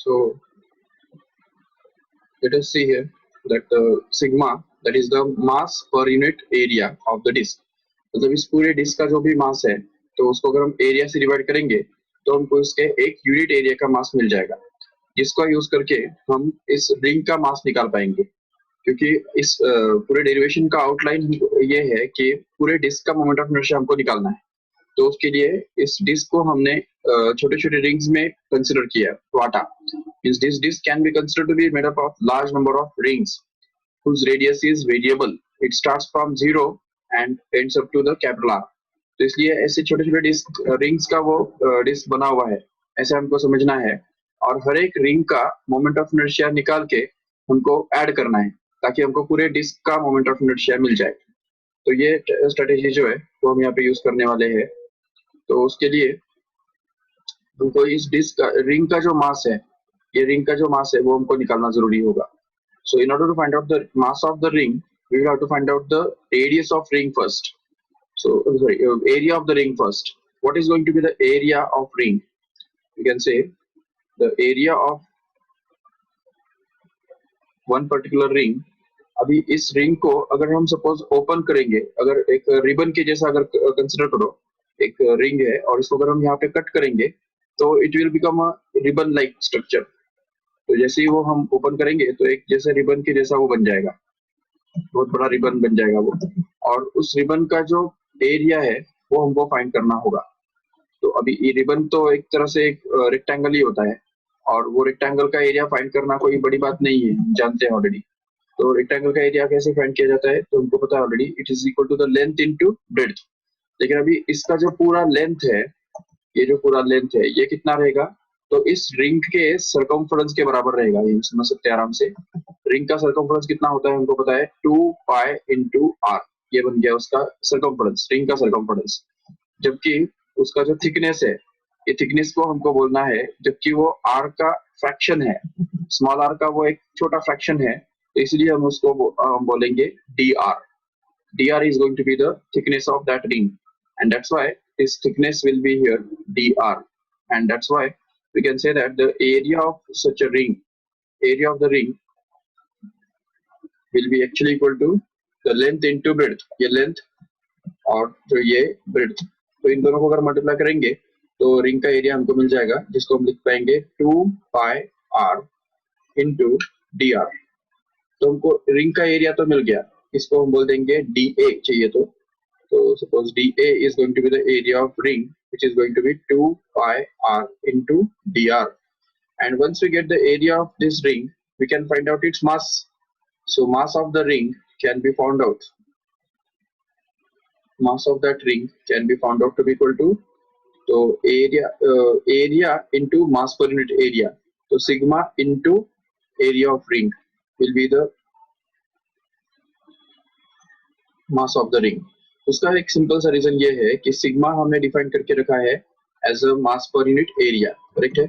So let us see here that sigma, that is the mass per unit area of the disk. मतलब इस पूरे disc का जो भी मास है, तो उसको अगर हम एरिया से डिवाइड करेंगे तो हमको इसके एक यूनिट एरिया का मास मिल जाएगा, जिसका यूज करके हम इस रिंग का मास निकाल पाएंगे। क्योंकि इस पूरे डेरिवेशन का आउटलाइन ये है कि पूरे डिस्क का मोमेंट ऑफ इनर्शिया हमको निकालना है। तो उसके लिए इस डिस्क को हमने छोटे छोटे रिंग्स में कंसिडर किया, वाटा। Means this disk can be considered to be made up of large number of rings whose radius is variable. It starts from 0 and ends up to the capital R. तो इसलिए ऐसे छोटे छोटे disc rings का वो disc बना हुआ है, ऐसे हमको समझना है। और हर एक रिंग का मोमेंट ऑफ इनर्शिया निकाल के हमको ऐड करना है, ताकि हमको पूरे डिस्क का मोमेंट ऑफ इनर्शिया मिल जाए। तो ये स्ट्रेटेजी जो है वो हम यहाँ पे यूज करने वाले हैं। तो उसके लिए हमको इस डिस्क का, रिंग का जो मास है, ये रिंग का जो मास है वो हमको निकालना जरूरी होगा। So in order to find out the mass of the ring, we will have to find out the radius of ring first. So sorry, area of the ring first. What is going to be the area of ring? We can say the area of one particular ring. अभी इस ring को अगर हम suppose open करेंगे, अगर एक ribbon के जैसा अगर कंसिडर करो, एक रिंग है और इसको अगर हम यहाँ पे कट करेंगे तो it will become a ribbon like structure. तो जैसे ही वो हम ओपन करेंगे तो एक जैसे रिबन के जैसा वो बन जाएगा, बहुत बड़ा रिबन बन जाएगा वो। और उस रिबन का जो एरिया है वो हमको फाइंड करना होगा। तो अभी ये रिबन तो एक तरह से एक रेक्टेंगल ही होता है, और वो रेक्टेंगल का एरिया फाइंड करना कोई बड़ी बात नहीं है, हम जानते हैं ऑलरेडी। तो रेक्टेंगल का एरिया कैसे फाइंड किया जाता है, तो हमको पता है already, it is equal to the length into breadth. लेकिन अभी इसका जो पूरा लेंथ है, ये जो पूरा लेंथ है ये कितना रहेगा, तो इस रिंग के सरकमफ्रेंस के बराबर रहेगा। ये समझ सकते हैं आराम से। रिंग का सरकमफ्रेंस कितना होता है हमको पता है, 2 पाई इंटू आर। ये बन गया उसका सरकमफ्रेंस, रिंग का सरकमफ्रेंस। जबकि उसका जो थिकनेस है, ये थिकनेस को हमको बोलना है, जबकि वो आर का फ्रैक्शन है, स्मॉल आर का वो एक छोटा फ्रैक्शन है, तो इसलिए हम उसको हम बोलेंगे D R. dr is going to be the thickness of that ring, and that's why this thickness will be here dr, and that's why we can say that the area of such a ring, area of the ring will be actually equal to the length into breadth। ये length और जो ये breadth, तो इन दोनों को अगर multiply करेंगे तो रिंग का एरिया हमको मिल जाएगा, जिसको हम लिख पाएंगे 2 पाई r इंटू डी आर। तो हमको रिंग का एरिया तो मिल गया, इसको हम बोल देंगे डी ए चाहिए। तो suppose D A is going to be the area of ring, which is going to be 2 pi r into dr, and once we get the area of this ring we can find out its mass. So mass of the ring can be found out, mass of that ring can be found out to be equal to, so area into mass per unit area, so sigma into area of ring will be the mass of the ring. उसका एक simple सा reason ये है कि sigma हमने define करके रखा है as a mass per unit area, correct है,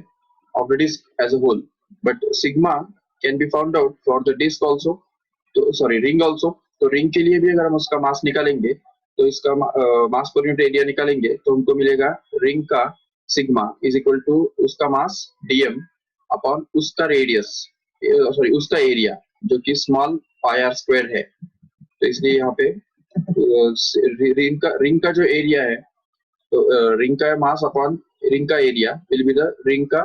of the disc as a whole. But sigma can be found out for the disc also, तो सॉरी रिंग आल्सो। तो रिंग के लिए भी अगर हम उसका मास निकालेंगे, तो इसका मास पर यूनिट एरिया निकालेंगे तो हमको मिलेगा रिंग का सिग्मा इज इक्वल टू उसका मास डीएम अपॉन उसका रेडियस, सॉरी उसका एरिया, जो कि स्मॉल पाई आर स्क्वायर है। तो इसलिए यहाँ पे रिंग का जो एरिया है, तो रिंग का मास अपॉन रिंग का area will be the ring का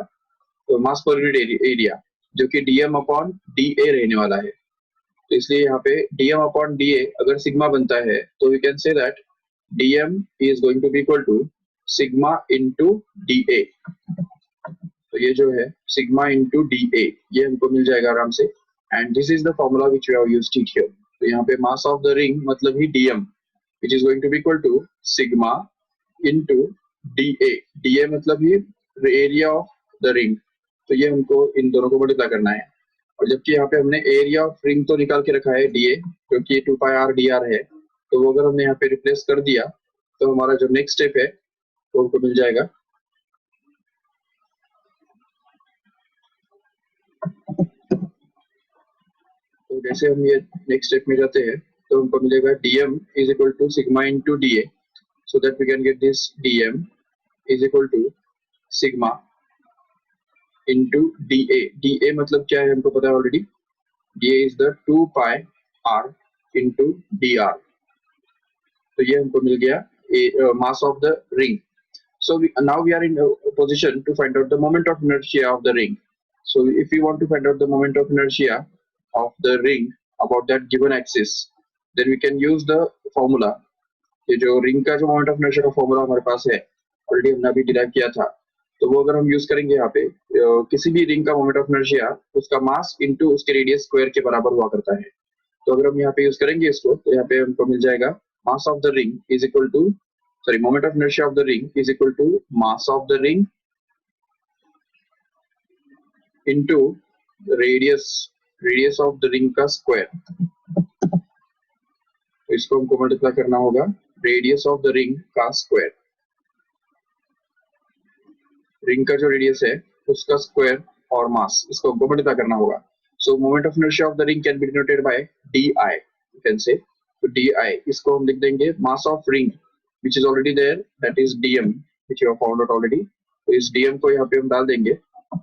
मास पर यूनिट एरिया, जो कि डीएम अपॉन डी ए रहने वाला है। तो इसलिए यहाँ पे डीएम अपॉन डी ए अगर सिग्मा बनता है तो we can say that DM is going to be equal to sigma into D A. तो ये जो है सिग्मा इंटू डी ए, ये हमको मिल जाएगा आराम से, and this is the formula which we have used here. तो यहाँ पे मास ऑफ द रिंग मतलब ही DM, which is going to be equal to sigma into dA। dA मतलब ही एरिया ऑफ द रिंग। तो ये हमको इन दोनों को मल्टीप्लाई करना है, और जबकि यहाँ पे हमने एरिया ऑफ रिंग तो निकाल के रखा है dA, जो कि 2 पाई r dr है। तो वो अगर हमने यहाँ पे रिप्लेस कर दिया तो हमारा जो नेक्स्ट स्टेप है वो हमको मिल जाएगा। तो जैसे हम ये नेक्स्ट स्टेप में जाते हैं तो हमको मिलेगा dm is equal to sigma into dA, so that we can get this dm is equal to sigma into dA. dA मतलब क्या है हमको पता है already, dA is the 2 pi r into dr. तो ये हमको मिल गया mass of the ring. So now we are in a position to find out the moment of inertia of the ring. So if we want to find out the moment of inertia of the ring about that given axis, then we can use the formula. ये जो ring का जो moment of inertia का formula हमारे पास है, already हमने अभी डिराइव किया था, तो वो अगर हम यूज करेंगे यहाँ पे, किसी भी रिंग का मोमेंट ऑफ इनर्शिया उसका मास इनटू उसके रेडियस स्क्वायर के बराबर हुआ करता है. तो अगर हम यहाँ पे यूज करेंगे इसको, तो यहाँ पे हमको मिल जाएगा mass of the ring is equal to, sorry, moment of inertia of the ring is equal to mass of the ring into radius of the ring का square. तो इसको हमको मल्टीप्लाई करना होगा रेडियस ऑफ द रिंग का square. Ring का जो radius है उसका स्क्वायर और मास, इसको हमको मल्टीप्लाई करना होगा. सो moment of inertia of the ring can B denoted by D I, you can say. तो डी आई इसको हम लिख देंगे mass of ring which is already there, that is dm, which you have found out already. तो इस dm को यहाँ पे हम डाल देंगे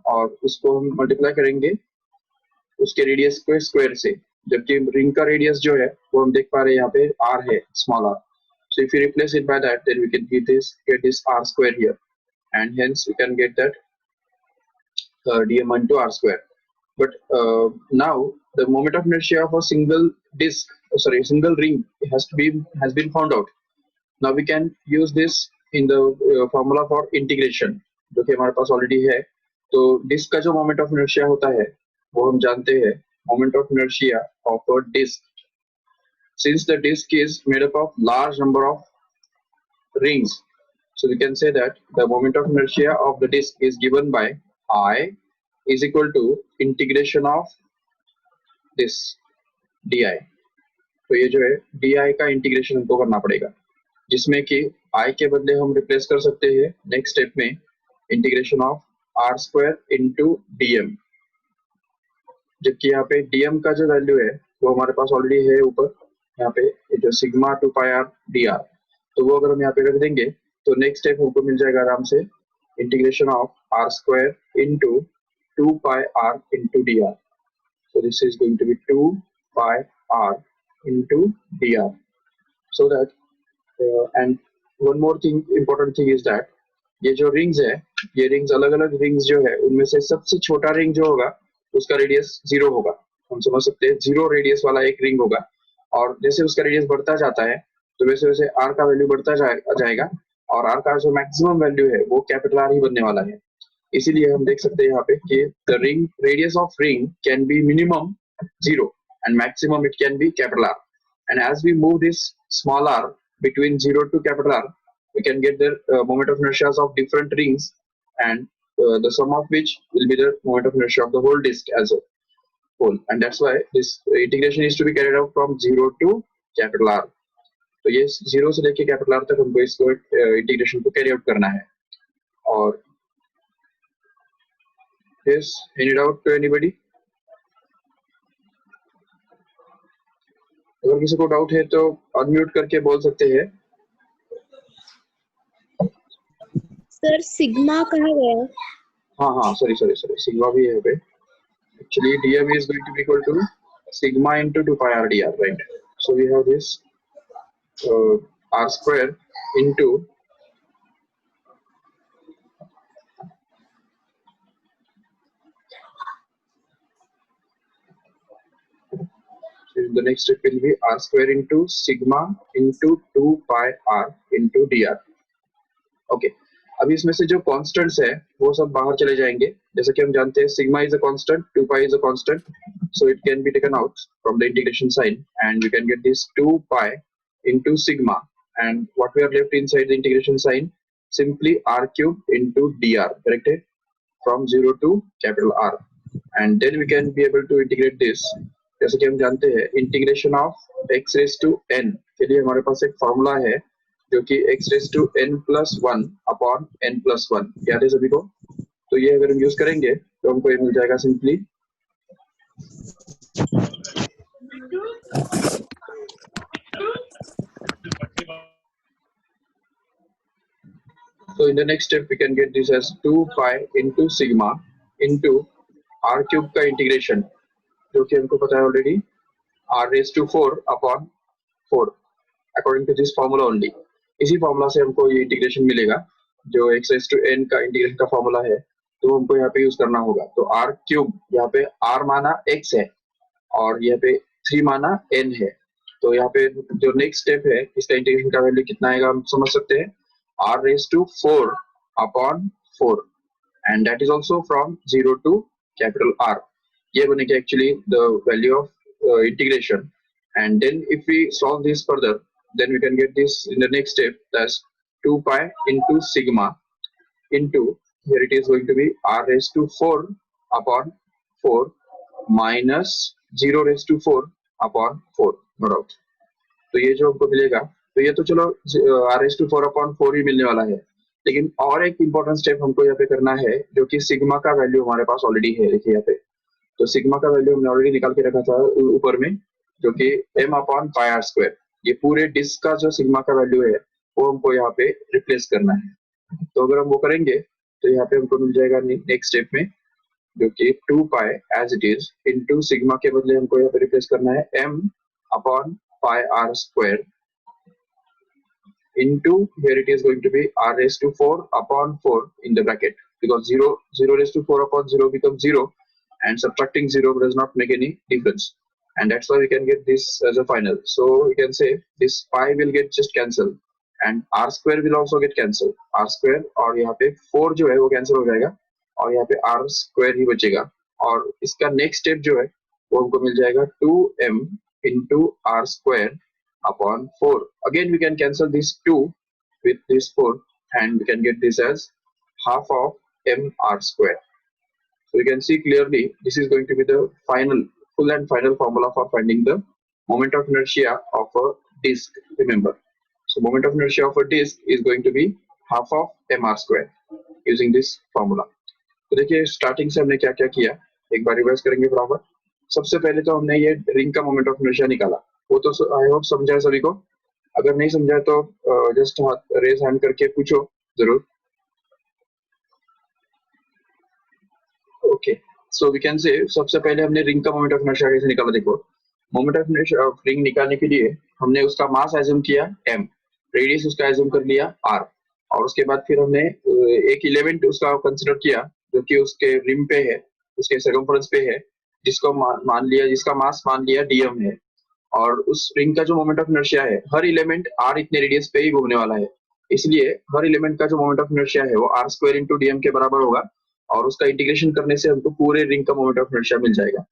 और उसको हम मल्टीप्लाई करेंगे उसके रेडियस को स्क्वायर से, जबकि रिंग का रेडियस जो है वो हम देख पा रहे हैं यहाँ पे r है, small r. So if you replace it by that, then we can get this r square here, and hence we can get that dm into r square. But now the moment of inertia of a single single ring has been found out. Now we can use this in the formula for integration, जो कि हमारे पास already है. तो disc का जो moment of inertia होता है वो हम जानते हैं, moment of inertia of a disk, since the disk is made up of large number of rings, so we can say that the moment of inertia of the disk is given by I is equal to integration of this di. तो ये जो है di का integration हमको करना पड़ेगा, जिसमें कि I के बदले हम रिप्लेस कर सकते हैं नेक्स्ट स्टेप में integration of are square into DM. जबकि यहाँ पे डीएम का जो वैल्यू है वो हमारे पास ऑलरेडी है ऊपर, यहाँ पे जो sigma 2 pi R D R, तो वो अगर हम यहाँ पे रख देंगे तो नेक्स्ट स्टेप हमको मिल जाएगा आराम से integration of are square into 2 pi r into d r. So this is going to be 2 pi r into d r. So that and one more thing, important thing is that ये जो rings है, ये rings अलग अलग rings जो है उनमें से सबसे छोटा रिंग जो होगा उसका रेडियस 0 होगा. हम समझ सकते हैं 0 रेडियस वाला एक रिंग होगा, और जैसे उसका रेडियस बढ़ता जाता है तो वैसे वैसे आर का वैल्यू बढ़ता जाएगा, और आर का जो मैक्सिमम वैल्यू है वो कैपिटल आर ही बनने वाला है. इसीलिए हम देख सकते हैं यहाँ पे कि the ring radius of ring can B minimum 0 and maximum it can be capital R. And as we move this small r between 0 to capital R, we can get the moment of inertia of different rings, and the sum of which will be the moment of inertia of the whole disk as a whole. And that's why this integration is to be carried out from 0 to capital R. तो ये 0 से लेके capital R तक हमको इसको integration को carry out करना है. और yes, any doubt to anybody? अगर किसी को डाउट है तो अनम्यूट करके बोल सकते हैं. सर सिग्मा कहाँ गया? हाँ सॉरी सिग्मा भी है पे. Actually dm is going to be equal to sigma into 2 pi r dr, right? So we have this r square into the next step will be r square into sigma into 2 pi r into dr. Okay. अब इसमें से जो constants है वो सब बाहर चले जाएंगे. जैसे कि हम जानते हैं sigma is a constant, 2 pi is a constant, so it can be taken out from the integration sign, and we can get this 2 pi into sigma, and what we are left inside the integration sign, simply r cube into dr, correct? From 0 to capital R, and then we can be able to integrate this. जैसे कि हम जानते हैं integration of x raise to n के लिए हमारे पास एक फॉर्मूला है जो कि x raise to n plus 1 upon n plus 1, याद है सभी को? तो ये अगर हम यूज करेंगे तो हमको ये मिल जाएगा simply so in the next step we can get this as 2 pi into sigma into r cube का इंटीग्रेशन, जो कि हमको पता है already, r raised to 4 upon 4 according to this formula only. इसी फॉर्मूला से हमको ये इंटीग्रेशन मिलेगा, जो x raised to n का इंटीग्रेशन का फॉर्मूला है, तो हमको यहाँ पे यूज करना होगा। तो r क्यूब, यहाँ पे r माना x है और यहाँ पे 3 माना n है, तो यहाँ पे जो नेक्स्ट स्टेप है इसका इंटीग्रेशन का वैल्यू कितना आएगा हम समझ सकते हैं, r raised to 4 upon 4 and that is also from 0 to capital R। ये बनेगा actually the value of integration, and then if we solve this further then we can get this in the next step, that's 2 pi into sigma into, here it is going to be r raised to 4 upon 4 minus 0 raised to 4 upon 4, no doubt। तो ये जो हमको मिलेगा, तो ये तो चलो r raised to 4 upon 4 ही मिलने वाला है, लेकिन और एक इंपॉर्टेंट स्टेप हमको यहाँ पे करना है, जो कि सिग्मा का वैल्यू हमारे पास ऑलरेडी है। देखिए यहाँ पे, तो सिग्मा का वैल्यू हमने ऑलरेडी निकाल के रखा था ऊपर में, जो कि m upon pi r square. ये पूरे डिस्क का जो सिग्मा का वैल्यू है वो हमको यहाँ पे रिप्लेस करना है। तो अगर हम वो करेंगे तो यहाँ पे हमको मिल जाएगा नेक्स्ट स्टेप में, जो कि 2 pi as it is into sigma के बदले हमको यहाँ पे रिप्लेस करना है m upon pi r square into, here it is going to be r raised to 4 upon 4 in the bracket, because 0 raised to 4 upon 0 becomes 0 and subtracting 0 does not make any difference, and that's why we can get this as a final। So we can say this pi will get just cancelled and r square will also get cancelled, r square और यहाँ पे 4 जो है वो cancel हो जाएगा और यहाँ पे r square ही बचेगा, और इसका नेक्स्ट स्टेप जो है वो हमको मिल जाएगा 2m into r square upon 4। Again we can cancel this 2 with this 4 and we can get this as half of m r square। So you can see clearly this is going to be the full and final formula for finding the moment of inertia of a disk, remember। So moment of inertia of a disk is going to be half of m r square using this formula। तो देखिए starting से हमने क्या क्या किया, एक बार revise करेंगे बराबर। सबसे पहले तो हमने ये रिंग का मोमेंट ऑफ इनर्शिया निकाला, वो तो आई होप समझा है सभी को। अगर नहीं समझा तो जस्ट रेज हैंड करके पूछो जरूर। ओके, सो वी कैन से सबसे पहले हमने रिंग का मोमेंट ऑफ इनर्शिया कैसे निकाला। देखो, moment of inertia of ring निकालने के लिए हमने उसका मास एज्यूम किया m, रेडियस उसका एज्यूम कर लिया r, और उसके बाद फिर हमने एक एलिमेंट उसका कंसीडर किया जो कि उसके रिम पे है, उसके सर्कमफरेंस पे है, जिसको मान लिया, जिसका मास मान लिया dm है, और उस रिंग का जो मोमेंट ऑफ इनर्शिया है, हर एलिमेंट r इतने रेडियस पे ही घूमने वाला है, इसलिए हर एलिमेंट का जो मोमेंट ऑफ इनर्शिया है वो r स्क्वायर इंटू dm के बराबर होगा, और उसका इंटीग्रेशन करने से हमको पूरे रिंग का मोमेंट ऑफ इनर्शिया मिल जाएगा,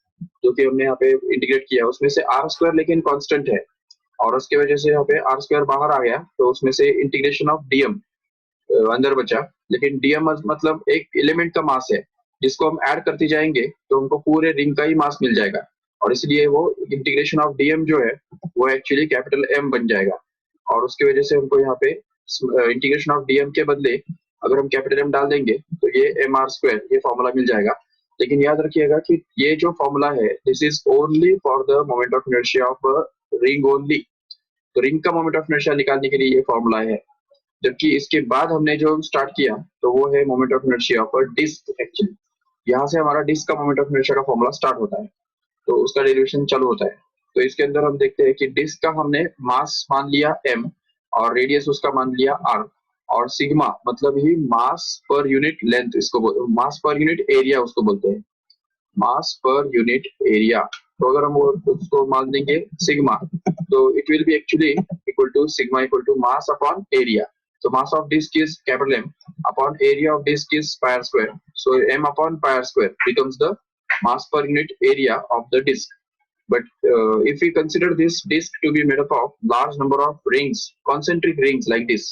जो कि हमने यहाँ पे इंटीग्रेट किया। उसमें से r स्क्वायर लेकिन कांस्टेंट है, और उसके वजह से यहाँ पे r स्क्वायर बाहर आ गया, तो उसमें से इंटीग्रेशन ऑफ dm अंदर बचा, लेकिन dm मतलब एक एलिमेंट का मास है, जिसको हम ऐड करते जाएंगे तो हमको पूरे रिंग का ही मास मिल जाएगा, और इसलिए वो इंटीग्रेशन ऑफ dm जो है वो एक्चुअली कैपिटल M बन जाएगा, और उसकी वजह से हमको यहाँ पे इंटीग्रेशन ऑफ dm के बदले अगर हम कैपिटल M डाल देंगे तो ये mr स्क्वायर ये फॉर्मूला मिल जाएगा। लेकिन याद रखिएगा कि ये जो फॉर्मूला है this is only for the moment of inertia of ring only. तो रिंग का मोमेंट ऑफ इनर्शिया निकालने के लिए ये फॉर्मूला है, जबकि इसके बाद हमने जो स्टार्ट किया तो वो है moment of inertia of disc. Actually यहाँ से हमारा डिस्क का मोमेंट ऑफ इनर्शिया का फॉर्मूला स्टार्ट होता है, तो उसका डेरिवेशन चालू होता है। तो इसके अंदर हम देखते हैं कि डिस्क का हमने मास मान लिया m और रेडियस उसका मान लिया r, और सिग्मा मतलब ही मास पर यूनिट लेंथ, इसको मास पर यूनिट एरिया उसको बोलते हैं, मास पर यूनिट एरिया। तो अगर हम उसको मान देंगे सिग्मा, तो it will be actually equal to sigma equal to mass upon area. So mass of disk is capital M upon area of disk is pi r square. So m upon pi r square becomes the mass per unit area of the disk. But if we consider this disk to be made up of large number of rings, concentric rings like this,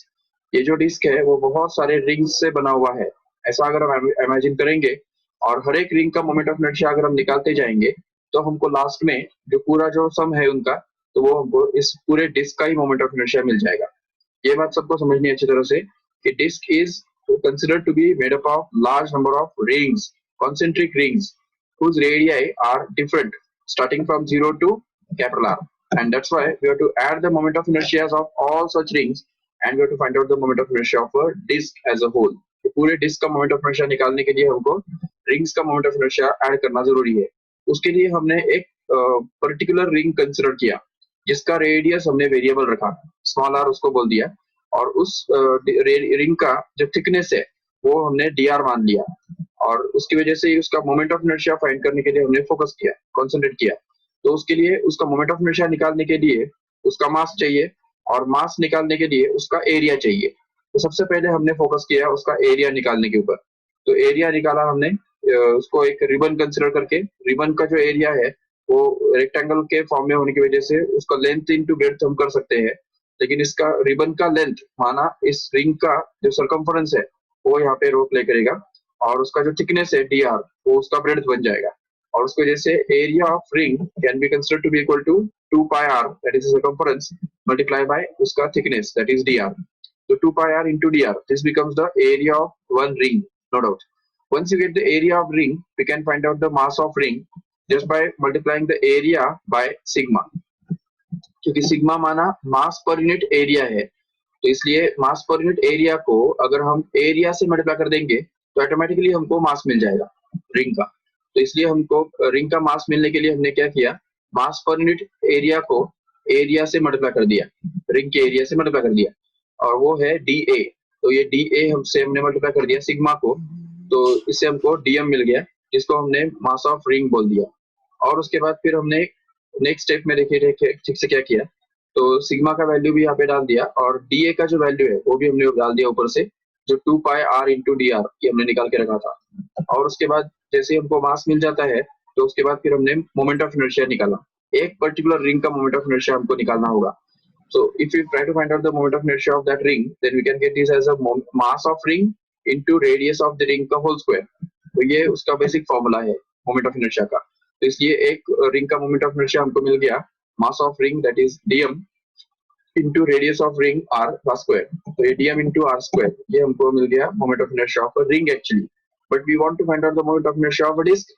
ये जो disc है वो बहुत सारे rings से बना हुआ है, ऐसा अगर हम इमेजिन करेंगे, और हर एक रिंग का मोमेंट ऑफ इनर्शिया अगर हम निकालते जाएंगे तो हमको लास्ट में जो पूरा जो सम है उनका, तो वो हमको इस पूरे डिस्क का ही मोमेंट ऑफ इनर्शिया मिल जाएगा। ये बात सबको समझनी है अच्छी तरह से कि disc is considered to be made up of large number of rings, concentric rings, whose radii are different starting from 0 to capital R, and that's why we have to add the moment of inertia of all such rings and we have to find out the moment of inertia of a disk as a whole। तो पूरे disc का moment of inertia निकालने के लिए हमको rings का moment of inertia add करना जरूरी है। उसके लिए हमने एक पर्टिकुलर रिंग कंसिडर किया जिसका रेडियस हमने वेरिएबल रखा, स्मॉल आर उसको बोल दिया, और उस रिंग का जो थिकनेस है वो हमने dr मान लिया, और उसकी वजह से उसका मोमेंट ऑफ इनर्शिया फाइंड करने के लिए हमने फोकस किया, कॉन्सेंट्रेट किया। तो उसके लिए उसका मोमेंट ऑफ इनर्शिया निकालने के लिए उसका मास चाहिए, और मास निकालने के लिए उसका एरिया चाहिए। तो सबसे पहले हमने फोकस किया उसका एरिया निकालने के ऊपर। तो एरिया निकाला हमने उसको एक रिबन कंसिडर करके। रिबन का जो एरिया है वो रेक्टेंगल के फॉर्म में होने की वजह से उसका लेंथ इनटू ब्रेड्थ हम कर सकते हैं, लेकिन इसका रिबन का लेंथ माना इस रिंग का जो सरकमफरेंस है वो यहाँ पे रो प्ले करेगा, और उसका जो थिकनेस है dr वो उसका ब्रेड्थ बन जाएगा। और उसको जैसे area of ring can be considered to be equal to 2 pi r, that is circumference, multiply by उसका thickness, that is dr। So 2 pi r into dr, this becomes the area of one ring, no doubt. Once you get the area of ring, we can find out the mass of ring just by multiplying the area by sigma, क्योंकि sigma माना मास per unit area है, तो इसलिए मास per unit area को अगर हम area से multiply कर देंगे तो ऑटोमेटिकली हमको मास मिल जाएगा रिंग का। तो इसलिए हमको रिंग का मास मिलने के लिए हमने क्या किया, मास पर यूनिट एरिया को एरिया से मल्टीप्लाई कर दिया, रिंग के एरिया से मल्टीप्लाई कर दिया, और वो है dA। तो ये dA हमने मल्टीप्लाई कर दिया सिग्मा को, तो इससे हमको dm मिल गया, जिसको हमने मास ऑफ रिंग बोल दिया। और उसके बाद फिर हमने नेक्स्ट स्टेप में देखिए ठीक से क्या किया, तो सिग्मा का वैल्यू भी यहाँ पे डाल दिया, और dA का जो वैल्यू है वो भी हमने डाल दिया ऊपर से, जो 2 pi r into dr ये हमने निकाल के रखा था। और उसके बाद जैसे हमको मास मिल जाता है तो उसके बाद फिर हमने मोमेंट ऑफ इनर्शिया निकाला। एक पर्टिकुलर रिंग का मोमेंट ऑफ इनर्शिया हमको निकालना होगा। So if we try to find out the moment of inertia of that ring, then we can get this as a mass of ring into radius of the ring का whole square। तो ये उसका basic formula है moment of inertia का। तो इसलिए एक ring का मोमेंट ऑफ इनर्शिया हमको मिल गया, mass of ring that is dm into radius of ring r का square। तो ये dm into r square ये हमको मिल गया moment of inertia of a ring actually। But we want to find out the moment of inertia of a disk,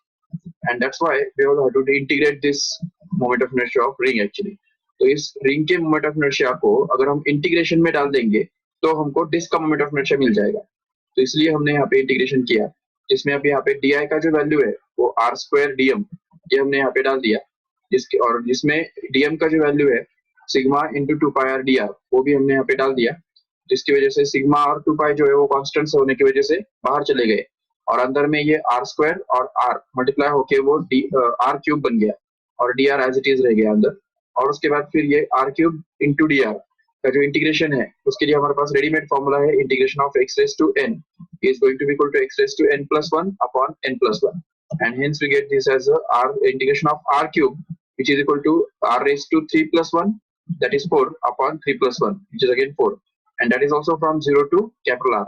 and that's why we will have to integrate this moment of inertia of ring actually। तो इस ring के moment of inertia को अगर हम integration में डाल देंगे तो हमको डिस्क का मोमेंट ऑफ इनर्शिया मिल जाएगा। तो इसलिए हमने यहाँ पे इंटीग्रेशन किया, जिसमें अब यहाँ पे di का जो वैल्यू है वो r स्क्वायर dm ये हमने यहाँ पे डाल दिया, जिसके और जिसमें dm का जो वैल्यू है sigma into 2 pi r dr वो भी हमने यहाँ पे डाल दिया, जिसकी वजह से सिग्मा और 2 पाई जो है वो कॉन्स्टेंट होने की वजह से बाहर चले गए, और अंदर में ये r स्क्वायर और r मल्टीप्लाई होके वो r क्यूब बन गया, और dr एज इट इज रह गया अंदर। और उसके बाद फिर ये r क्यूब इंटू dr का जो इंटीग्रेशन है उसके लिए हमारे पास रेडीमेड फॉर्मूला है, integration of x raise to n is going to be equal to x raised to n plus 1 upon n plus 1, and hence we get this as a r integration of r cube which is equal to r raised to 3 plus 1, that is 4 upon 3 plus 1 which is again 4, and that is also from 0 to capital R,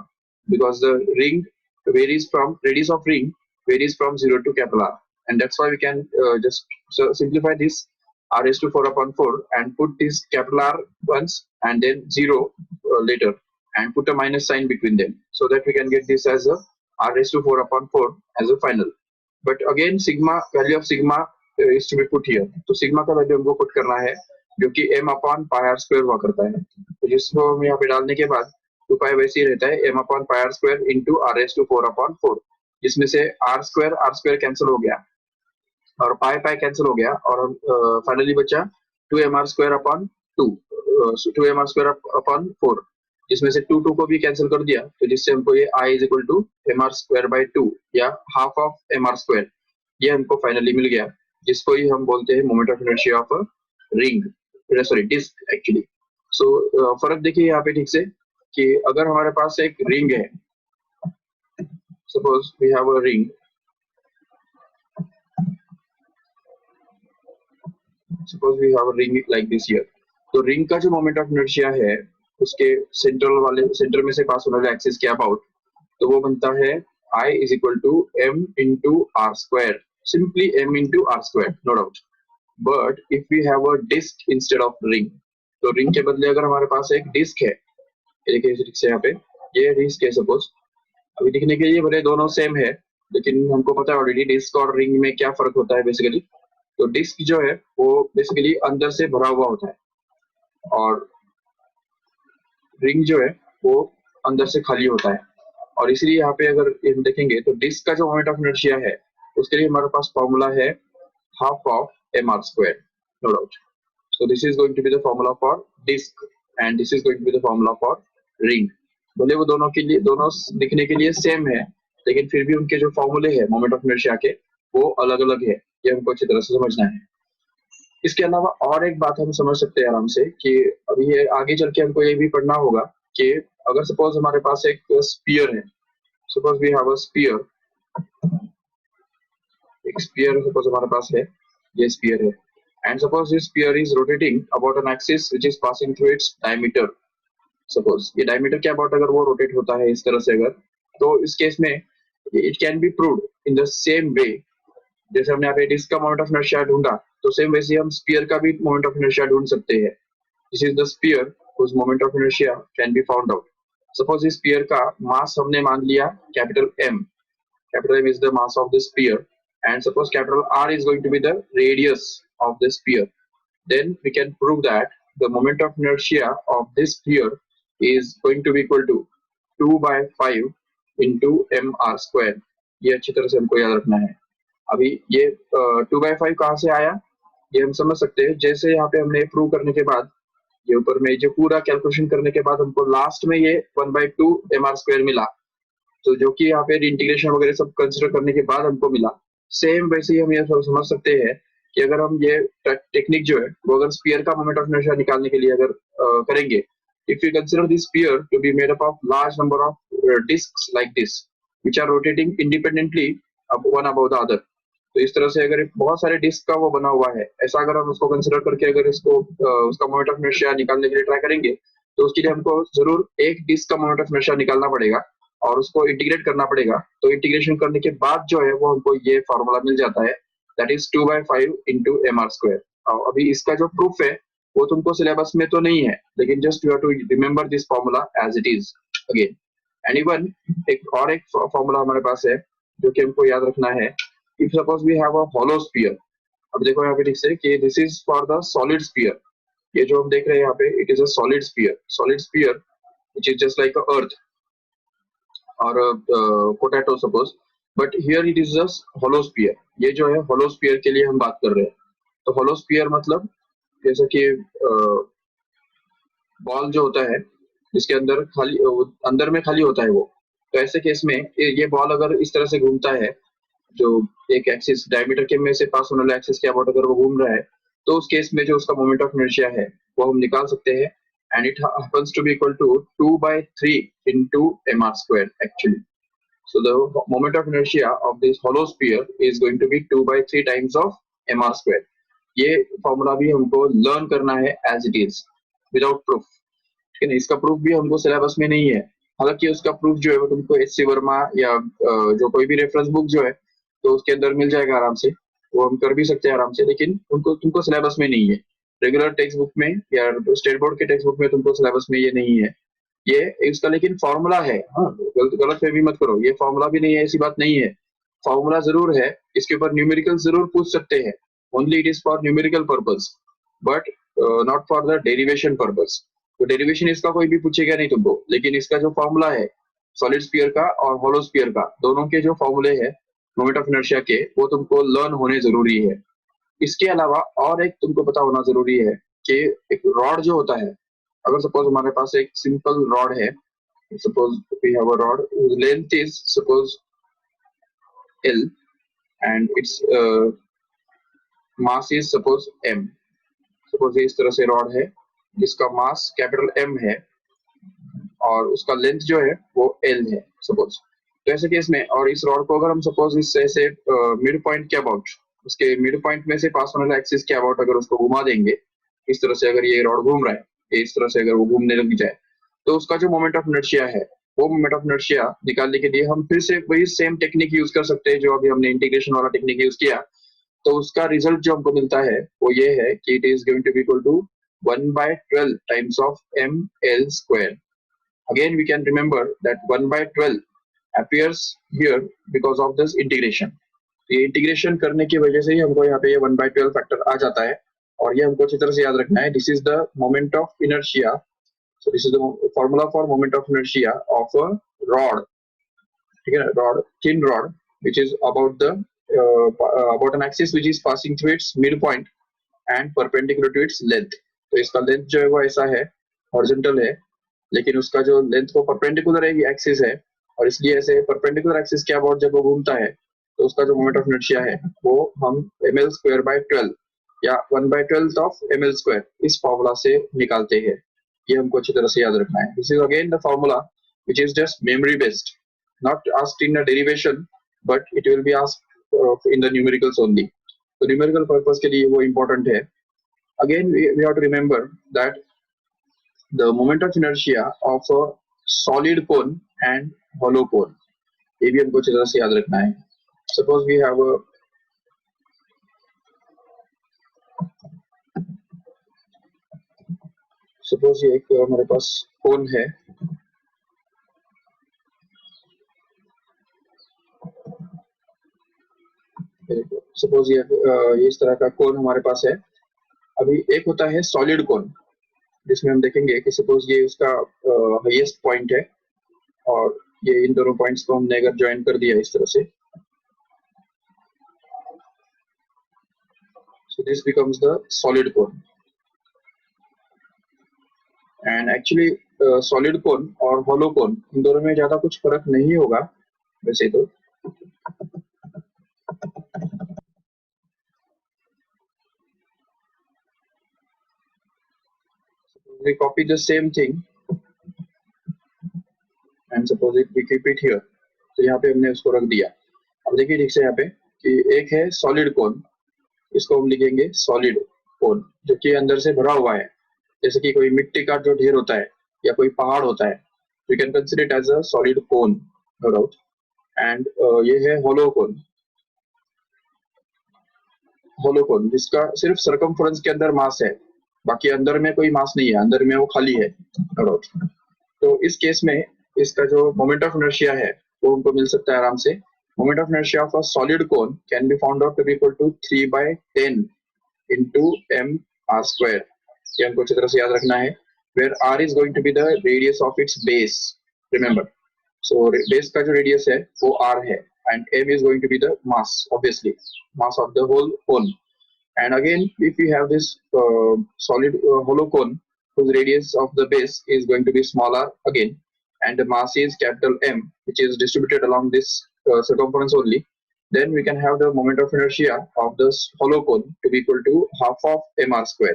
because the ring varies from radius of ring varies from 0 to capital R, and that's why we can just simplify this r raised to 4 upon 4 and put this capital R once and then 0 later, and put a minus sign between them, so that we can get this as a r raised to 4 upon 4 as a final। But again sigma, value of sigma is to be put here, तो sigma का value हमको put करना है जो कि m upon pi r square हुआ करता है, तो जिसको हम यहाँ पे डालने के बाद 2 pi वैसे ही रहता है m upon pi r square into r raised to 4 upon 4, जिसमें से r square कैंसिल हो गया और pi pi कैंसिल हो गया, और फाइनली बचा 2mr square upon 2, 2mr square upon 4, जिसमें से 2 को भी कैंसिल कर दिया, तो जिससे हमको ये i is equal to mr square by 2 या हाफ ऑफ mr स्क्वायर ये हमको फाइनली मिल गया, जिसको ही हम बोलते हैं moment of inertia of a ring, sorry disc actually. So फर्क देखिए यहाँ पे ठीक से कि अगर हमारे पास एक रिंग है, suppose we have a ring, suppose we have a ring like this here, तो रिंग का जो मोमेंट ऑफ इनर्शिया है उसके सेंटर में से पास होने वाले एक्सिस के अबाउट, तो वो बनता है I is equal to m into r square, simply m into r square, no doubt। But if we have a disk instead of ring, तो रिंग के बदले अगर हमारे पास एक डिस्क है, देखिए से यहाँ पे ये डिस्क है सपोज, अभी दिखने के लिए भले दोनों सेम है लेकिन हमको पता है ऑलरेडी डिस्क और रिंग में क्या फर्क होता है बेसिकली। तो डिस्क जो है वो बेसिकली अंदर से भरा हुआ होता है और रिंग जो है वो अंदर से खाली होता है। और इसलिए यहाँ पे अगर हम देखेंगे तो डिस्क का जो मोमेंट ऑफ इनर्शिया है उसके लिए हमारे पास फॉर्मूला है half of mr square, no doubt. So this is going to be the formula for disk and this is going to be the formula for ring. भले वो दोनों के लिए दोनों दिखने के लिए सेम है लेकिन फिर भी उनके जो फॉर्मूले हैं मोमेंट ऑफ इनर्शिया के वो अलग अलग है, ये हमको अच्छी तरह से समझना है। इसके अलावा और एक बात हम समझ सकते हैं आराम से कि अभी ये आगे चल के हमको ये भी पढ़ना होगा कि अगर सपोज हमारे पास एक स्पीयर है, suppose we have a sphere, एक स्पीयर सपोज हमारे पास है, ये स्पीयर है and suppose this sphere is rotating about an axis which is passing through its diameter. Suppose ये diameter के about अगर वो rotate होता है इस तरह से अगर, तो इस केस में it can be proved in the same way. जैसे हमने यहाँ पे डिस्क का मोमेंट ऑफ इनर्शिया ढूंढा तो सेम वैसे हम स्पीयर का भी मोमेंट ऑफ इनर्शिया ढूंढ सकते हैं। This is the sphere whose moment of inertia can be found out. Suppose इस स्पीयर का मास हमने मान लिया capital M. Capital M is the mass of the sphere and suppose capital R is going to be the radius of the sphere. Then we can prove that the moment of inertia of this sphere is going to be equal to 2 by 5 into mr square. ये अच्छी तरह से हमको याद रखना है। अभी ये 2 by 5 कहाँ से आया ये हम समझ सकते हैं जैसे यहाँ पे हमने प्रूव करने के बाद ये ऊपर में जो पूरा कैलकुलेशन करने के बाद हमको लास्ट में ये 1 by 2 mr square मिला, तो जो कि यहाँ पे इंटीग्रेशन वगैरह सब कंसिडर करने के बाद हमको मिला। सेम वैसे ही हम ये समझ सकते हैं कि अगर हम ये टेक्निक जो है वो अगर स्पीयर का मोमेंट ऑफ इनर्शिया निकालने के लिए अगर करेंगे, if you consider this sphere to be made up of large number of discs like this which are rotating independently one about the other, तो इस तरह से अगर बहुत सारे डिस्क का वो बना हुआ है ऐसा अगर हम उसको कंसिडर करके अगर इसको उसका मोमेंट ऑफ इनर्शिया निकालने के लिए ट्राई करेंगे तो उसके लिए हमको जरूर एक डिस्क का मोमेंट ऑफ इनर्शिया निकालना पड़ेगा और उसको इंटीग्रेट करना पड़ेगा। तो इंटीग्रेशन करने के बाद जो है वो हमको ये फॉर्मूला मिल जाता है, that is 2 by 5 into mr square. अभी इसका जो प्रूफ है वो तुमको सिलेबस में तो नहीं है लेकिन just you have to remember this formula as it is again. And even एक फॉर्मूला हमारे पास है जो कि हमको याद रखना है। If suppose we have a hollow sphere, अब देखो यहाँ पे ठीक से कि this is for the solid sphere, ये जो हम देख रहे हैं यहाँ पे it is a solid sphere which is just like a earth और potato suppose, but here it is just hollow sphere. ये जो है होलो स्फीयर के लिए हम बात कर रहे हैं। तो होलो स्फीयर मतलब जैसे कि बॉल जो होता है जिसके अंदर खाली अंदर में खाली होता है वो, तो ऐसे केस में ये बॉल अगर इस तरह से घूमता है जो एक एक्सिस डायमीटर के में से पास होने वाला एक्सिस के अबाउट अगर वो घूम रहा है तो उस केस में जो उसका मोमेंट ऑफ इनर्शिया है वो हम निकाल सकते हैं and it happens to be equal to 2 by 3 into mr square actually. So the moment of inertia of this hollow sphere is going to be 2 by 3 times of mr square. ये formula भी हमको learn करना है as it is without proof, ठीक है। इसका proof भी हमको सिलेबस में नहीं है, हालांकि उसका प्रूफ जो है वो तुमको एच.सी. वर्मा या जो कोई भी रेफरेंस बुक जो है तो उसके अंदर मिल जाएगा आराम से, वो हम कर भी सकते हैं आराम से, लेकिन उनको तुमको सिलेबस में नहीं है। रेगुलर टेक्स्ट बुक में या स्टेट बोर्ड के टेक्स्ट बुक में तुमको सिलेबस में ये नहीं है, ये इसका लेकिन फॉर्मूला है। हाँ, गलत फहमी मत करो, ये फॉर्मूला भी नहीं है ऐसी बात नहीं है, फॉर्मूला जरूर है, इसके ऊपर न्यूमेरिकल जरूर पूछ सकते हैं, only it is for numerical purpose but not for the derivation purpose. तो डेरिवेशन इसका कोई भी पूछेगा नहीं तुमको, लेकिन इसका जो फॉर्मूला है सॉलिड स्फीयर का और होलो स्फीयर का, दोनों के जो फॉर्मूले हैं मोमेंट ऑफ इनर्शिया के, वो तुमको लर्न होने जरूरी है। इसके अलावा और एक तुमको पता होना जरूरी है कि एक रॉड जो होता है, अगर सपोज हमारे पास एक सिंपल रॉड है, suppose we have a rod whose length is suppose L and its mass is suppose M. Suppose इस तरह से रॉड है जिसका मास कैपिटल M है और उसका लेंथ जो है वो L है सपोज। तो ऐसे केस में और इस रॉड को अगर हम सपोज इस ऐसे मिड पॉइंट के अबाउट, उसके मिड पॉइंट में से पास होने वाला एक्सिस के अबाउट अगर उसको घुमा देंगे, इस तरह से अगर ये रॉड घूम रहा है, इस तरह से अगर वो घूमने लग जाए, तो उसका जो मोमेंट ऑफ इनर्शिया है वो मोमेंट ऑफ इनर्शिया निकालने के लिए हम फिर से वही सेम टेक्निक यूज कर सकते हैं जो अभी हमने इंटीग्रेशन वाला टेक्निक यूज किया। तो उसका रिजल्ट जो हमको मिलता है वो ये है कि it is going to be equal to 1 by 12 times of ml square. Again we can remember that 1 by 12 appears here because of this integration. ये इंटीग्रेशन करने की वजह से ही हमको यहाँ पे ये 1 by 12 फैक्टर आ जाता है और ये हमको अच्छी तरह से याद रखना है। This is the moment of inertia, so this is the formula for moment of inertia of a rod ठीक है, rod, thin rod which is about an axis which is passing through its midpoint and perpendicular to its length. तो इसका length जो है वो ऐसा है, horizontal है, लेकिन उसका जो लेंथ वो परपेंडिकुलर है, ये एक्सिस है, और इसलिए ऐसे परपेंडिकुलर एक्सिस के अबाउट जब वो घूमता है तो उसका जो मोमेंट ऑफ इनर्शिया है वो हम ml²/12 या 1/12 ऑफ ml² इस फॉर्मूला से निकालते हैं। ये हमको अच्छी तरह से याद रखना है। This is again the formula which is just memory based, not asked in a derivation, but it will be asked in the numericals only. So numerical purpose के लिए वो important है। Again, we have to remember that the moment of inertia of a solid cone and hollow cone, ये भी हमको अच्छी तरह से याद रखना है। Suppose we have a suppose ये एक हमारे पास cone है, सपोज ये इस तरह का कोन हमारे पास है। अभी एक होता है सॉलिड कोन, जिसमें हम देखेंगे कि सपोज ये उसका हाईएस्ट पॉइंट है और ये इन दोनों पॉइंट्स को हमने अगर ज्वाइन कर दिया इस तरह से, so this becomes the solid cone. And actually solid कोन और हॉलो कोन इन दोनों में ज्यादा कुछ फर्क नहीं होगा वैसे तो। We copy the same thing and suppose we keep it here. तो यहाँ पे हमने उसको रख दिया। अब देखिए ठीक से यहाँ पे कि एक है सॉलिड कोन, इसको हम लिखेंगे सॉलिड कोन, जो कि अंदर से भरा हुआ है, जैसे कि कोई मिट्टी का जो ढेर होता है या कोई पहाड़ होता है, we can consider it as a solid cone, no doubt. And ये है hollow cone, hollow cone जिसका सिर्फ सर्कमफ्रेंस के अंदर मास है, बाकी अंदर में कोई मास नहीं है, अंदर में वो खाली है, no doubt. तो इस केस में इसका जो मोमेंट ऑफ इनर्शिया है वो हमको मिल सकता है आराम से। Moment of inertia of a solid cone can be found out to be equal to 3/10 into mr²। ये हमको अच्छी तरह से याद रखना है, where r is going to be the radius of its base, remember. So base का जो radius है वो r है, and m is going to be the mass, obviously mass of the whole cone. And again, if we have this solid hollow cone whose radius of the base is going to be smaller again, and the mass is capital M, which is distributed along this circumference only, then we can have the moment of inertia of this hollow cone to be equal to half of mr²।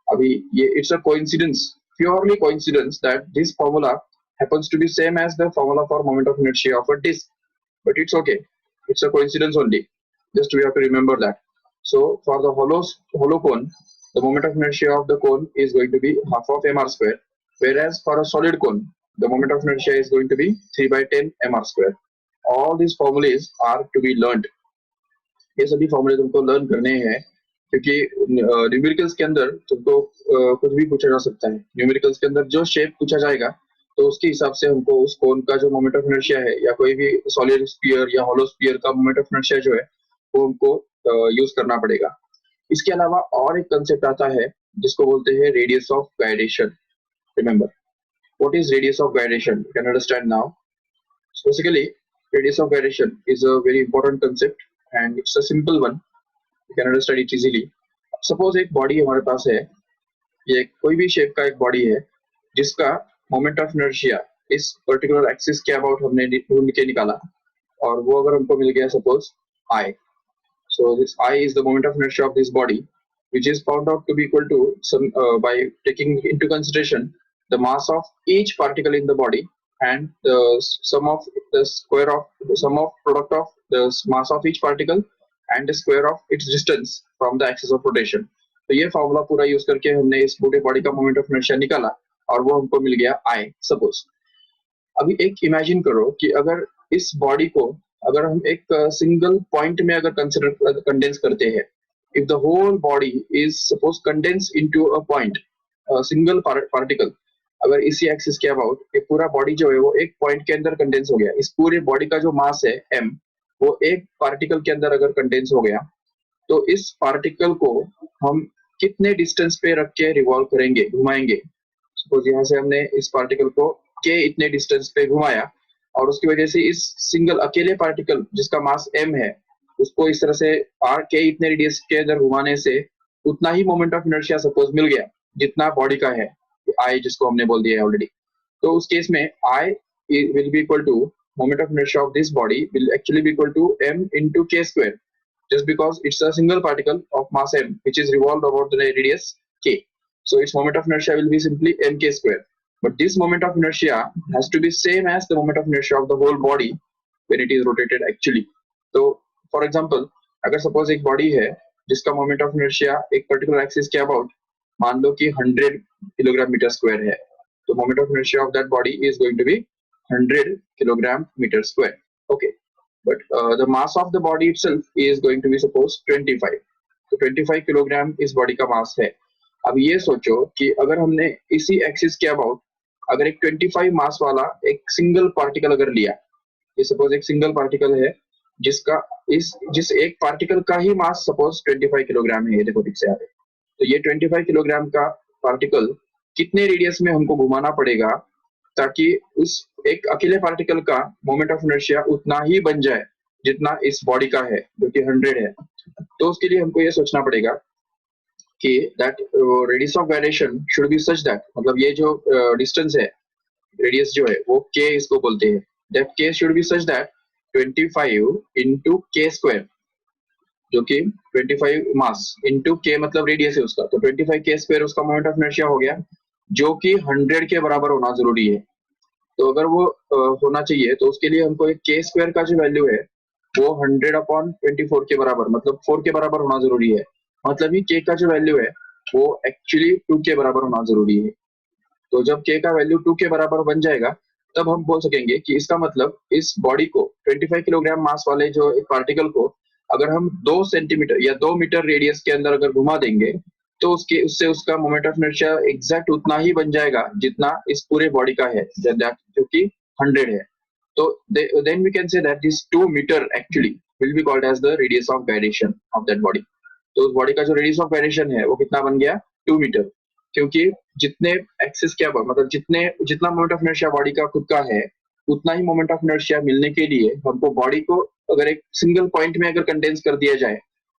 अभी ये it's a coincidence, purely coincidence, that this formula happens to be same as the formula for moment of inertia of a disk, but it's okay, it's a coincidence only, just we have to remember that. So for the hollow cone, the moment of inertia of the cone is going to be half of mr², whereas for a solid cone, the moment of inertia is going to be 3/10 mr²। All these formulas are to be learned। ये सभी फॉर्मूले तुमको learn करने हैं, क्योंकि numericals के अंदर तुमको कुछ भी पूछा जा सकता है। न्यूमेरिकल्स के अंदर जो शेप पूछा जाएगा तो उसके हिसाब से हमको उस कोन का जो मोमेंट ऑफ इनर्शिया है, या कोई भी सॉलिड स्फीयर या होलो स्फीयर का मोमेंट ऑफ इनर्शिया जो है वो हमको यूज करना पड़ेगा। इसके अलावा और एक कंसेप्ट आता है जिसको बोलते हैं radius of gyration. Remember what is radius of gyration, you can understand now. Basically radius of gyration is a very important concept and it's a simple one, you can understand it easily. Suppose एक body हमारे पास है, ये कोई भी shape का एक body है जिसका मोमेंट ऑफ इनर्शिया इस पर्टिकुलर एक्सिस के अबाउट हमने ढूंढ के निकाला, और वो अगर हमको मिल गया suppose I, so this I is the moment of inertia of this body, which is found out to be equal to some by taking into consideration the mass of each particle in the body and the sum of the square of the sum of product of the mass of each particle and the square of its distance from the axis of rotation। तो ये formula पूरा use करके हमने इस पूरे body का moment of inertia निकाला और वो हमको मिल गया I सपोज। अभी एक इमेजिन करो कि अगर इस बॉडी को अगर हम एक सिंगल पॉइंट में अगर कंसिडर कंडेंस करते हैं, if the whole body is suppose condense into a point, single particle अगर इसी एक्सिस के अबाउट एक पूरा बॉडी जो है वो एक पॉइंट के अंदर कंडेंस हो गया, इस पूरे बॉडी का जो मास है m वो एक पार्टिकल के अंदर अगर कंडेंस हो गया, तो इस पार्टिकल को हम कितने डिस्टेंस पे रख के रिवॉल्व करेंगे, घुमाएंगे। सपोज यहाँ से हमने इस पार्टिकल को k इतने डिस्टेंस पे घुमाया और उसकी वजह से इस सिंगल अकेले पार्टिकल जिसका मास m है उसको इस तरह से r के इतने रेडियस के अंदर घुमाने से उतना ही मोमेंट ऑफ इनर्शिया सपोज मिल गया जितना बॉडी का है I जिसको हमने बोल दिया है ऑलरेडी। तो उस केस में I will be equal to moment of inertia of this body will actually be equal to m into k square, just because it's a single particle of mass m which is revolved about the radius k. So its moment of inertia will be simply mk square. But this moment of inertia has to be same as the moment of inertia of the whole body when it is rotated actually. So for example, अगर suppose एक body है जिसका moment of inertia एक particular axis के about मान लो कि 100 kilogram metre square है, तो moment of inertia of that body is going to be 100 kilogram meter square. Okay, but the mass of the body itself is going to be suppose 25. तो 25 kilogram इस body का मास है। अब ये सोचो कि अगर हमने इसी एक्सिस के अबाउट अगर एक 25 मास वाला एक सिंगल पार्टिकल अगर लिया, ये सपोज एक सिंगल पार्टिकल है जिसका जिस एक पार्टिकल का ही मास सपोज 25 किलोग्राम है, ये देखो ठीक से आ रहे, तो ये 25 किलोग्राम का पार्टिकल कितने रेडियस में हमको घुमाना पड़ेगा ताकि उस एक अकेले पार्टिकल का मोमेंट ऑफ इनर्शिया उतना ही बन जाए जितना इस बॉडी का है जो कि 100 है। तो उसके लिए हमको ये सोचना पड़ेगा कि that radius of variation should be such that, मतलब ये जो डिस्टेंस है रेडियस जो है वो k इसको बोलते हैं, that k should be such that 25 into k square, जो कि 25 मास into k मतलब रेडियस है उसका, तो 25 k स्क्वायर उसका मोमेंट ऑफ इनर्शिया हो गया जो कि 100 के बराबर होना जरूरी है। तो अगर वो होना चाहिए तो उसके लिए हमको एक k स्क्वायर का जो वैल्यू है वो 100/24 के बराबर मतलब 4 के बराबर होना जरूरी है, मतलब ही k का जो वैल्यू है वो एक्चुअली 2 के बराबर होना जरूरी है। तो जब k का वैल्यू 2 के बराबर बन जाएगा तब हम बोल सकेंगे कि इसका मतलब इस बॉडी को 25 किलोग्राम मास वाले जो एक पार्टिकल को अगर हम 2 सेंटीमीटर या 2 मीटर रेडियस के अंदर अगर घुमा देंगे तो उससे उसका मोमेंट ऑफ इनर्शिया एग्जैक्ट उतना ही बन जाएगा जितना इस पूरे बॉडी का है जो कि 100 है। तो then we can say that this 2 meter actually will be called as the radius of gyration of that body. तो उस बॉडी का जो रेडियस ऑफ gyration है वो कितना बन गया 2 मीटर, क्योंकि जितने एक्सिस के मतलब जितना मोमेंट ऑफ इनर्शिया बॉडी का खुद का है उतना ही मोमेंट ऑफ इनर्शिया मिलने के लिए हमको बॉडी को अगर एक सिंगल पॉइंट में अगर कंडेंस कर दिया जाए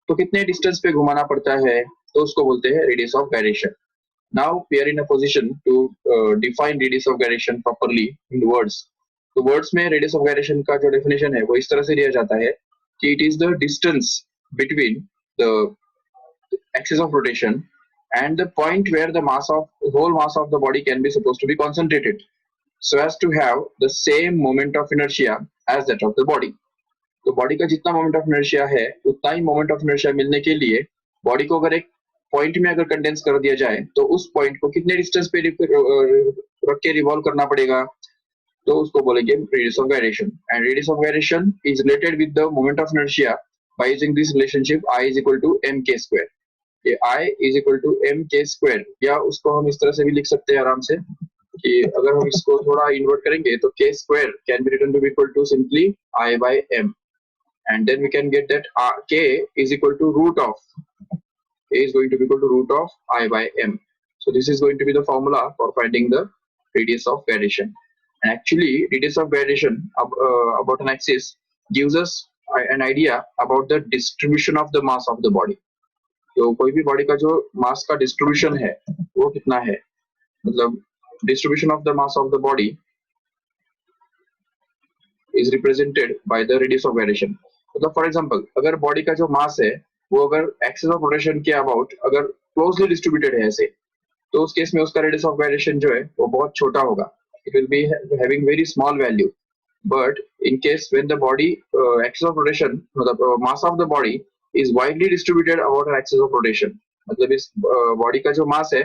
तो कितने डिस्टेंस पे घुमाना पड़ता है, तो उसको बोलते हैं radius of gyration. Now we are in a position to define radius of gyration properly in words. तो वर्ड्स में रेडियस ऑफ gyration का जो डेफिनेशन है वो इस तरह से दिया जाता है कि it is the distance between the axis of rotation and the point where the whole mass of the body can be supposed to be concentrated so as to have the same moment of inertia as that of the body. तो body का जितना moment of inertia है उतना ही moment of inertia मिलने के लिए body को अगर एक पॉइंट में अगर कंडेंस कर दिया जाए तो उस पॉइंट को कितने डिस्टेंस पे रख के रिवॉल्व करना पड़ेगा, तो उसको बोलेंगे radius of gyration. And radius of gyration is related with the moment of inertia by using this relationship I is equal to mk square. ये I is equal to mk square, या उसको हम इस तरह से भी लिख सकते हैं आराम से कि अगर हम इसको थोड़ा इन्वर्ट करेंगे तो k square can be written to be equal to simply I by m, and then we can get that k is equal to root of a is going to be equal to root of I by m. So this is going to be the formula for finding the radius of gyration. And actually radius of gyration about an axis gives us an idea about the distribution of the mass of the body. तो कोई भी body का जो मास का distribution है वो कितना है, मतलब distribution of the mass of the body is represented by the radius of gyration. मतलब फॉर एग्जांपल अगर बॉडी का जो मास है वो अगर एक्सिस ऑफ रोटेशन के अबाउट अगर क्लोजली डिस्ट्रीब्यूटेड है ऐसे, तो उस केस में उसका रेडियस ऑफ gyration जो है वो बहुत छोटा होगा, it will be having very small value. But in case when the body axis of rotation मतलब mass of the body is widely distributed about an axis of rotation, मतलब इस body का जो मास है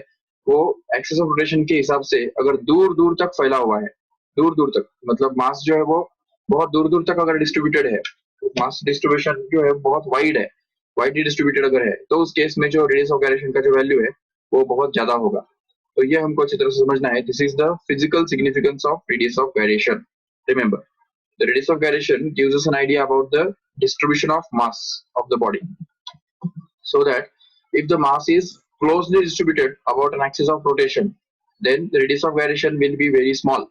वो एक्सिस ऑफ रोटेशन के हिसाब से अगर दूर दूर तक फैला हुआ है, दूर दूर तक मतलब मास जो है वो बहुत दूर दूर तक अगर डिस्ट्रीब्यूटेड है, मास डिस्ट्रीब्यूशन जो है बहुत वाइड है, वाइडली डिस्ट्रीब्यूटेड अगर है, तो उस केस में जो रेडियस ऑफ gyration का जो वैल्यू है वो बहुत ज्यादा होगा. तो ये हमको अच्छी तरह से समझना है. This is the physical significance of radius of gyration. Remember, the radius of gyration gives us an idea about the distribution of mass of the body, so that if the mass is closely distributed about an axis of rotation then the radius of gyration will be very small.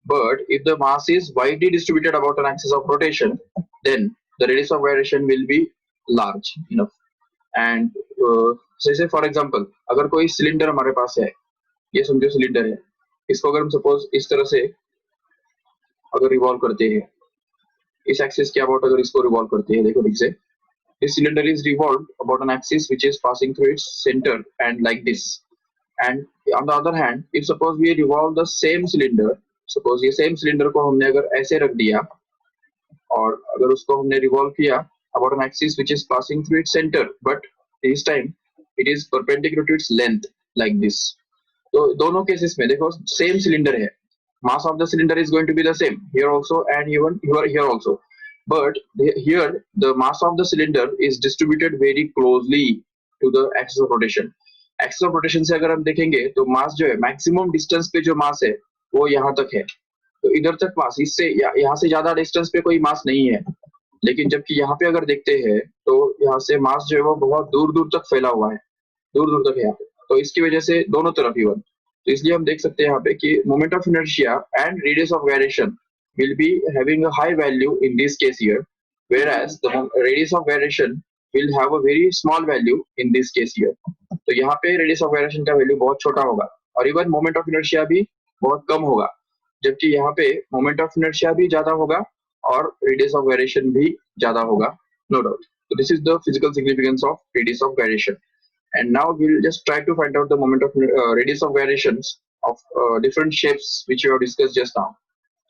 but if the mass is widely distributed about an axis of rotation, then the radius of gyration will be large enough. And जैसे for example अगर कोई cylinder हमारे पास है, ये समझो cylinder है, इसको अगर हम सपोज इस तरह से अगर रिवॉल्व करते हैं, इस एक्सिस के अबाउट अगर इसको रिवॉल्व करते हैं, देखो ठीक से, this cylinder is revolved about an axis which is passing through its center and like this. And on the other hand, if suppose we revolve the same cylinder, suppose ये same cylinder को हमने अगर ऐसे रख दिया और अगर उसको हमने revolve किया about an axis which is passing through its center, but this time it is perpendicular to its length like this. तो दोनों केसेस में देखो सेम सिलेंडर है, mass of the cylinder is going to be the same here also and even here also, but here the mass of the cylinder is distributed very closely to the axis of rotation. Axis of rotation से अगर हम देखेंगे तो मास जो है maximum distance पे जो मास है वो यहाँ तक है, तो इधर तक मास, इससे यहाँ से ज्यादा डिस्टेंस पे कोई मास नहीं है, लेकिन जबकि यहाँ पे अगर देखते हैं तो यहाँ से मास जो है वो बहुत दूर दूर तक फैला हुआ है, दूर दूर तक है यहाँ पे, तो इसकी वजह से दोनों तरफ ही वन, तो इसलिए हम देख सकते हैं यहाँ पे कि moment of inertia and radius of gyration will be having a high value in this case here, whereas the radius of gyration will have a very small value in this case here. तो यहाँ पे radius of gyration का value बहुत छोटा होगा और even moment of inertia भी बहुत कम होगा, जबकि यहाँ पे मोमेंट ऑफ इनर्शिया भी ज्यादा होगा और radius of gyration भी ज्यादा होगा, no doubt. So this is the physical significance of radius of gyration. And now we'll just try to find out the moment of radius of gyrations of different shapes which we have discussed just now.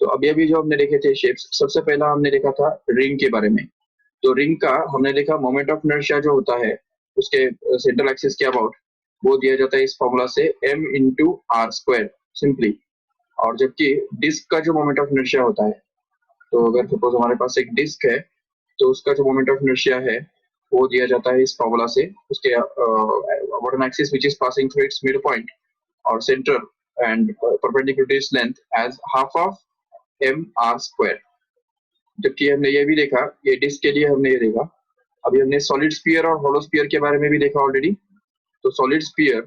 तो अभी जो हमने देखे थे shapes, सबसे पहला हमने देखा था रिंग के बारे में, तो रिंग का हमने देखा मोमेंट ऑफ इनर्शिया जो होता है उसके सेंट्रल एक्सिस के अबाउट वो दिया जाता है इस फॉर्मूला से m into r² सिंपली, और जबकि डिस्क का जो मोमेंट ऑफ इनर्शिया होता है, तो अगर सपोज हमारे पास एक डिस्क है तो उसका जो मोमेंट ऑफ इनर्शिया है वो दिया जाता है इस फॉर्मूला से, उसके about an axis which is passing through its mid point और centre and perpendicular to its length as half of mr². जबकि हमने ये भी देखा, ये डिस्क के लिए हमने ये देखा, अभी हमने सॉलिड स्फीयर और होलो स्फीयर के बारे में भी देखा ऑलरेडी, तो सॉलिड स्फीयर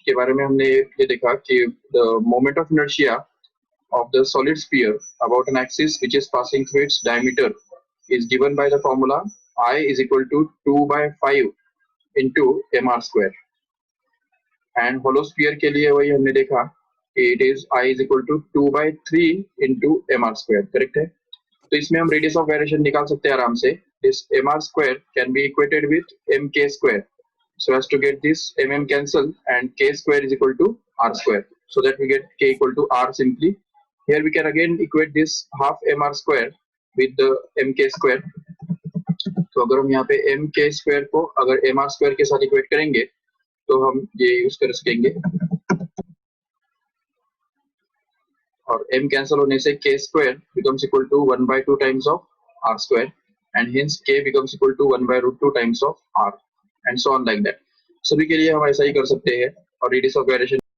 के बारे में हमने ये देखा कि the moment of inertia of the solid sphere about an axis which is passing through its diameter is given by the formula I is equal to 2/5 into mr². and hollow sphere के लिए वही हमने देखा it is I is equal to 2/3 into mr², correct है. तो इसमें हम radius of gyration निकाल सकते हैं आराम से. This mr² can be equated with mk², so as to get this mm cancel and k² is equal to r², so that we get k equal to r simply. Here we can again equate this half mr² with the mk². तो अगर हम यहाँ पे mk² को अगर mr² के साथ equate करेंगे तो हम ये यूज कर सकेंगे, और m कैंसिल होने से k² becomes equal to 1/2 times of r², and hence k becomes equal to 1/√2 times of r, and so on like that. सभी के लिए हम ऐसा ही कर सकते हैं, और रेडियस ऑफ gyration